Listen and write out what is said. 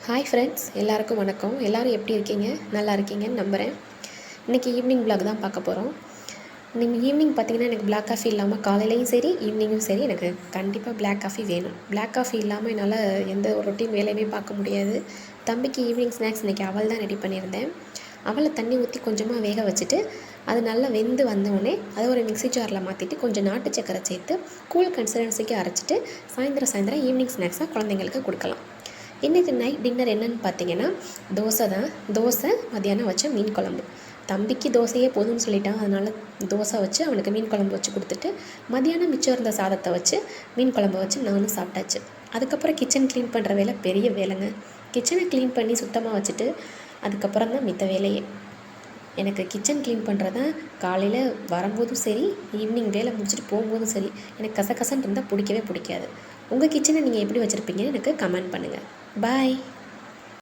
Hi friends, எல்லாருக்கும் வணக்கம். எல்லோரும் எப்படி இருக்கீங்க? நல்லா இருக்கீங்கன்னு நம்புகிறேன். இன்றைக்கி ஈவினிங் விளாக் தான் பார்க்க போகிறோம். நீங்கள் ஈவினிங் பார்த்தீங்கன்னா எனக்கு பிளாக் காஃபி இல்லாமல் காலையிலையும் சரி ஈவினிங்கும் சரி எனக்கு கண்டிப்பாக பிளாக் காஃபி வேணும். பிளாக் காஃபி இல்லாமல் என்னால் எந்த ஒரு ரொட்டீன் வேலையுமே பார்க்க முடியாது. தம்பிக்கு ஈவினிங் ஸ்நாக்ஸ் இன்றைக்கி அவல் தான் ரெடி பண்ணியிருந்தேன். அவளை தண்ணி ஊற்றி கொஞ்சமாக வேக வச்சுட்டு அது நல்லா வெந்து வந்தோடனே அதை ஒரு மிக்ஸி ஜாரில் மாற்றிட்டு கொஞ்சம் நாட்டு சக்கரை சேர்த்து கூல் கன்சிஸ்டன்சிக்கு அரைச்சிட்டு சாயந்தரம் ஈவினிங் ஸ்நாக்ஸாக குழந்தைங்களுக்கு கொடுக்கலாம். இன்றைக்கி நைட் டின்னர் என்னென்னு பார்த்தீங்கன்னா தோசை மத்தியானம் வச்ச மீன் குழம்பு. தம்பிக்கு தோசையே போதும்னு சொல்லிட்டான். அதனால் தோசை வச்சு அவனுக்கு மீன் குழம்பு வச்சு கொடுத்துட்டு மத்தியானம் மிச்சம் இருந்த சாதத்தை வச்சு மீன் குழம்பு வச்சு நானும் சாப்பிட்டாச்சு. அதுக்கப்புறம் கிச்சன் க்ளீன் பண்ணுற வேலை பெரிய வேலைங்க. கிச்சனை க்ளீன் பண்ணி சுத்தமாக வச்சுட்டு அதுக்கப்புறம் தான் மித்த வேலையே. எனக்கு கிச்சன் க்ளீன் பண்ணுறது காலையில் வரும்போதும் சரி ஈவினிங் வேலை முடிச்சுட்டு போகும்போதும் சரி எனக்கு கசகசன்னு இருந்தால் பிடிக்கவே பிடிக்காது. உங்கள் கிச்சனை நீங்கள் எப்படி வச்சுருப்பீங்கன்னு எனக்கு கமெண்ட் பண்ணுங்கள். பாய்.